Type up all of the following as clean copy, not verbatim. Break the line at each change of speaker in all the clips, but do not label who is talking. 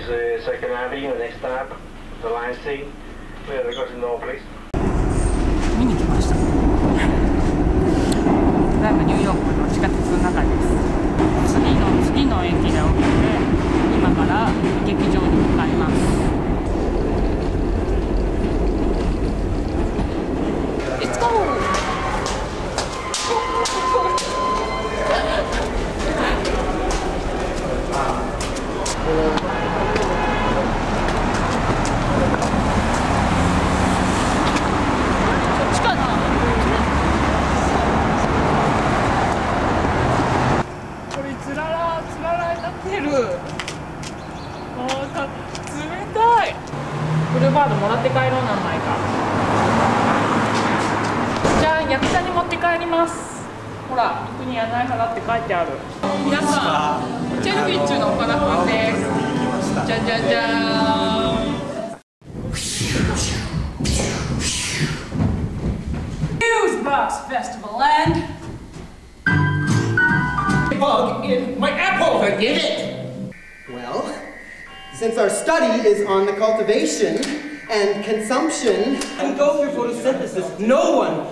Second Avenue, the next stop, the line C. Where the goes in the place.
見に来ました。ただいまニューヨークの地下鉄の中です。次の駅で降りて、今から劇場に向かいます。Let's go! ブルーバードもらって帰ろうなんないか。じゃあ役者に持って帰ります。ほら、行くにはない払って書いてある。皆さん、チェルフィッチュの岡田君です。じゃじゃじゃーん。Fusebox Festival and bug in my apple. Forgive it.
Well, since our study is on the cultivation and consumption and go through photosynthesis, no one.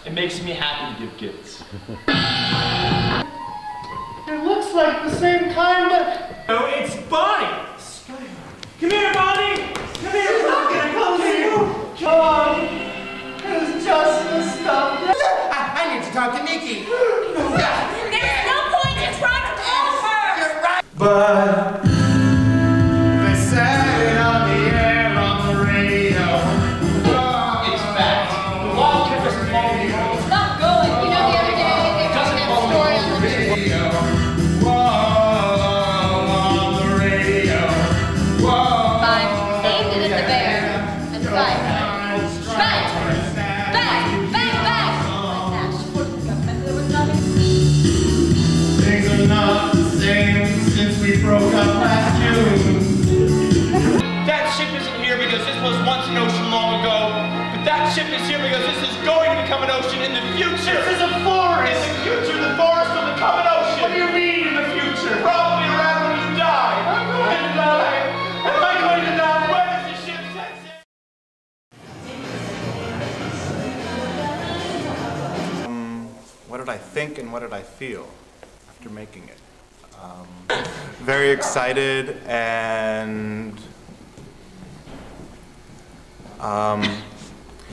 It makes me happy to give gifts.
It looks like the same kind, but
No, it's Bonnie. Come here, Bonnie. Come here. Can I come to you?
John is just the stuff.
I need to talk to Nikki.
There's no point in trying to call her!
You're right.
But they said it on the air on the radio. It's fact. The wild kid was falling.
It's not going. You know the other day they wrote that story on the radio.
On the radio.
Fine. Aimed it at the bear. And fight. Fight! Back! Bang! Back! Like that. Government, there was nothing.
Things are not the same since we broke up last June. That ship isn't here because this was once an ocean long ago, but that ship is here because this is going to become an ocean in the future. This is a forest. In the future, the forest will become an ocean. What do you mean in the future? Probably around when you die. I'm going to die. Am I going to die? Where does the ship set sail?
What did I think and what did I feel after making it? Very excited and I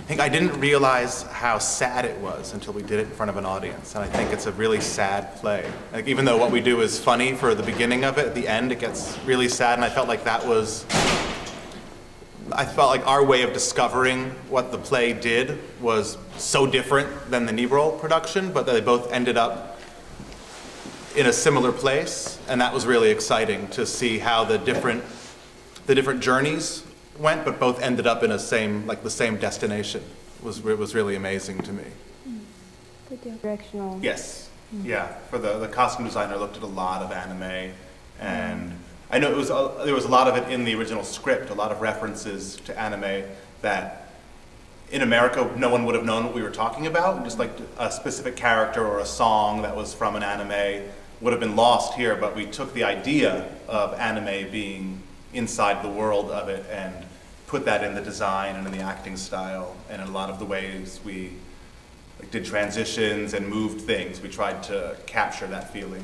think I didn't realize how sad it was until we did it in front of an audience, and I think it's a really sad play. Like, even though what we do is funny for the beginning of it, at the end it gets really sad, and I felt like our way of discovering what the play did was so different than the Nebro production, but they both ended up in a similar place, and that was really exciting to see how the different journeys went, but both ended up in the same destination. It was really amazing to me.
Directional.
Yes, yeah. For the costume designer, looked at a lot of anime, and I know there was a lot of it in the original script, a lot of references to anime that in America no one would have known what we were talking about. Just like a specific character or a song that was from an anime would have been lost here, but we took the idea of anime being inside the world of it and put that in the design and in the acting style and in a lot of the ways we did transitions and moved things. We tried to capture that feeling.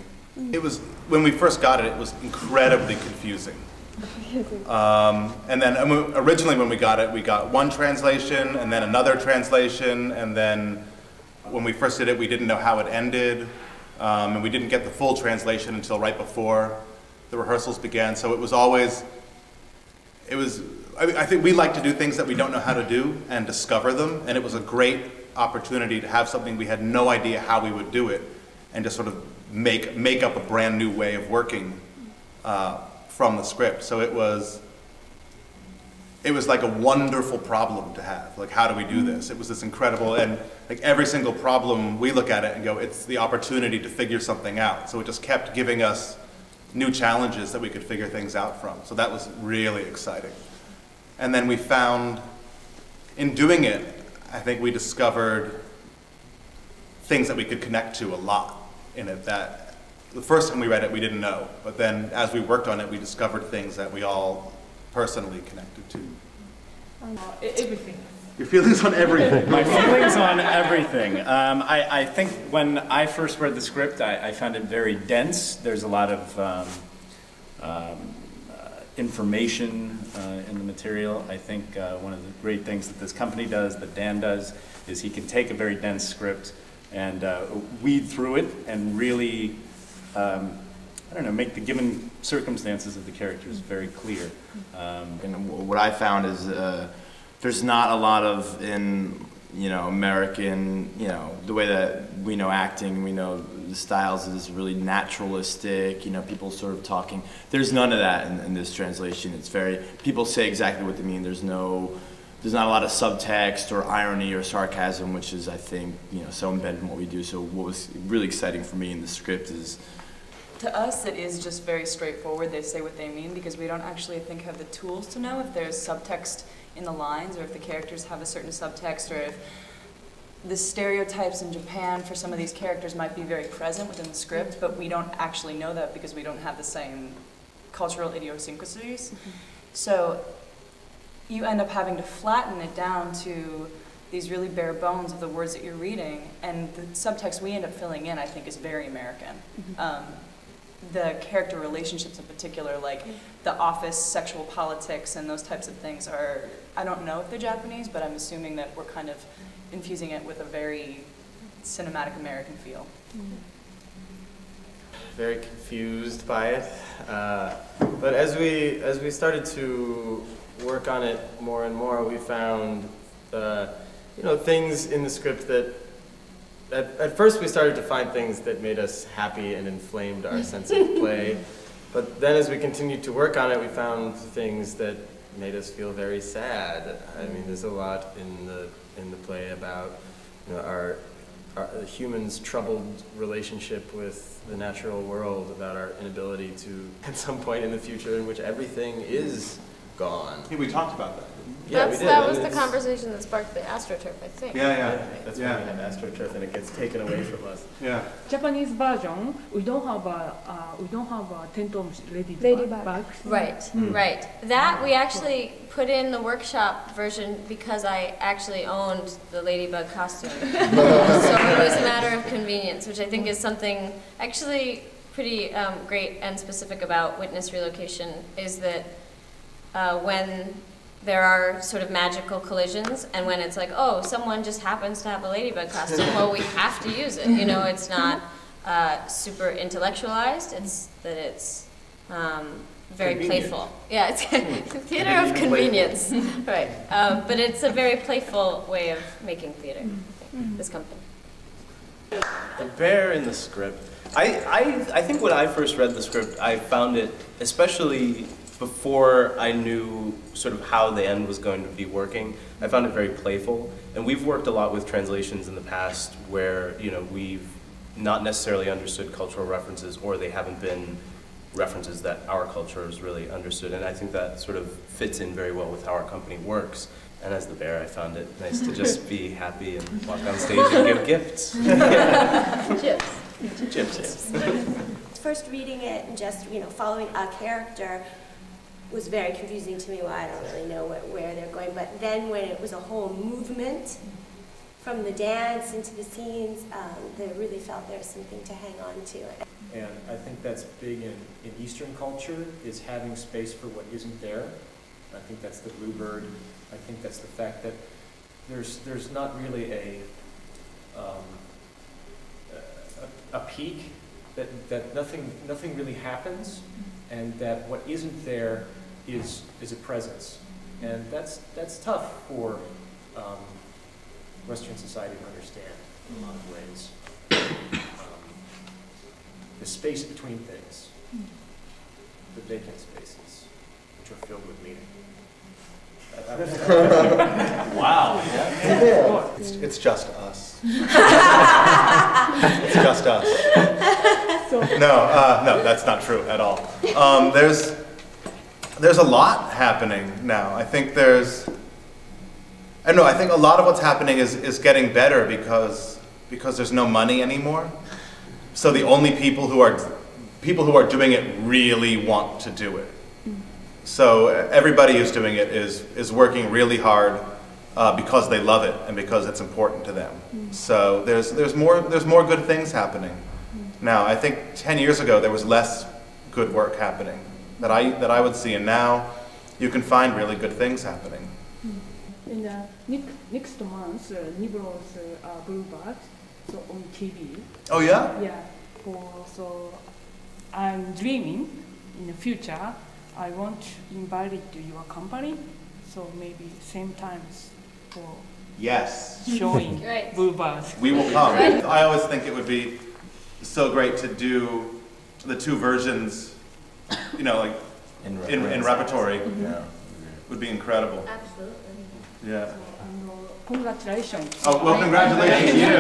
It was, when we first got it, it was incredibly confusing. And then originally when we got one translation and then another translation, and then when we first did it we didn't know how it ended, and we didn't get the full translation until right before the rehearsals began. So it was always, I think we like to do things that we don't know how to do and discover them, and it was a great opportunity to have something we had no idea how we would do it and just sort of make up a brand new way of working from the script. So it was like a wonderful problem to have. Like, how do we do this? It was this incredible, and like every single problem we look at it and go, it's the opportunity to figure something out. So it just kept giving us new challenges that we could figure things out from. So that was really exciting. And then we found, in doing it, I think we discovered things that we could connect to a lot in it that the first time we read it, we didn't know. But then as we worked on it, we discovered things that we all personally connected to.
Everything.
Your feelings on everything.
My feelings on everything. I think when I first read the script, I found it very dense. There's a lot of information in the material. I think one of the great things that this company does, that Dan does, is he can take a very dense script and weed through it and really, I don't know, make the given circumstances of the characters very clear.
And what I found is there's not a lot of, in American, the way that we know acting, we know the styles is really naturalistic, people sort of talking. There's none of that in this translation. It's very, people say exactly what they mean. There's not a lot of subtext or irony or sarcasm, which is, I think, so embedded in what we do. So what was really exciting for me in the script is,
to us, it is just very straightforward. They say what they mean because we don't actually, I think, have the tools to know if there's subtext in the lines or if the characters have a certain subtext or if the stereotypes in Japan for some of these characters might be very present within the script, but we don't actually know that because we don't have the same cultural idiosyncrasies. So you end up having to flatten it down to these really bare bones of the words that you're reading, and the subtext we end up filling in, I think, is very American. The character relationships in particular, like the office, sexual politics, and those types of things are, I don't know if they're Japanese, but I'm assuming that we're kind of infusing it with a very cinematic American feel.
Very confused by it, but as we started to work on it more and more, we found things in the script that at first we started to find things that made us happy and inflamed our sense of play, but then as we continued to work on it, we found things that made us feel very sad. I mean, there's a lot in the play about our humans' troubled relationship with the natural world, about our inability to, at some point in the future in which everything is gone.
Yeah, we talked about that.
Yeah, we did.
That was the conversation that sparked the AstroTurf, I think.
That's when we have AstroTurf and it gets taken away from us.
Yeah.
Japanese version, we don't have a Tentom ladybugs.
Right, right. That we actually put in the workshop version because I actually owned the ladybug costume. So it was a matter of convenience, which I think is something actually pretty great and specific about Witness Relocation, is that when there are sort of magical collisions, and when it's like, oh, someone just happens to have a ladybug costume, well, we have to use it. It's not super intellectualized. It's that it's very playful. Yeah, it's theater of convenience, right? But it's a very playful way of making theater. This company.
The bear in the script. I think when I first read the script, I found it, especially before I knew sort of how the end was going to be working, I found it very playful. And we've worked a lot with translations in the past where, we've not necessarily understood cultural references, or they haven't been references that our culture has really understood. And I think that sort of fits in very well with how our company works. And as the bear, I found it nice to just be happy and walk on stage and give gifts.
Chips.
First reading it and just, following a character was very confusing to me. Well, I don't really know where they're going. But then when it was a whole movement, from the dance into the scenes, they really felt there was something to hang on to.
And I think that's big in Eastern culture, is having space for what isn't there. I think that's the bluebird. I think that's the fact that there's not really a peak, that nothing really happens, and that what isn't there is a presence, and that's tough for Western society to understand in a lot of ways. The space between things, the vacant spaces, which are filled with meaning.
Wow. It's just us. It's just us. No, that's not true at all. There's a lot happening now. I think I think a lot of what's happening is getting better because there's no money anymore. So the only people who are people who are doing it really want to do it. So everybody who's doing it is working really hard because they love it and because it's important to them. So there's more good things happening. Now, I think 10 years ago there was less good work happening that I would see, and now you can find really good things happening.
In next month, Niblo's Bluebird, so on TV.
Oh yeah?
Yeah. So I'm dreaming in the future. I want to invite it to your company, so maybe same times for showing Bluebirds.
We will come. I always think it would be so great to do the two versions, you know, like in repertory.
Yeah.
Would be incredible.
Absolutely.
Yeah.
Congratulations.
Oh, well, congratulations to you.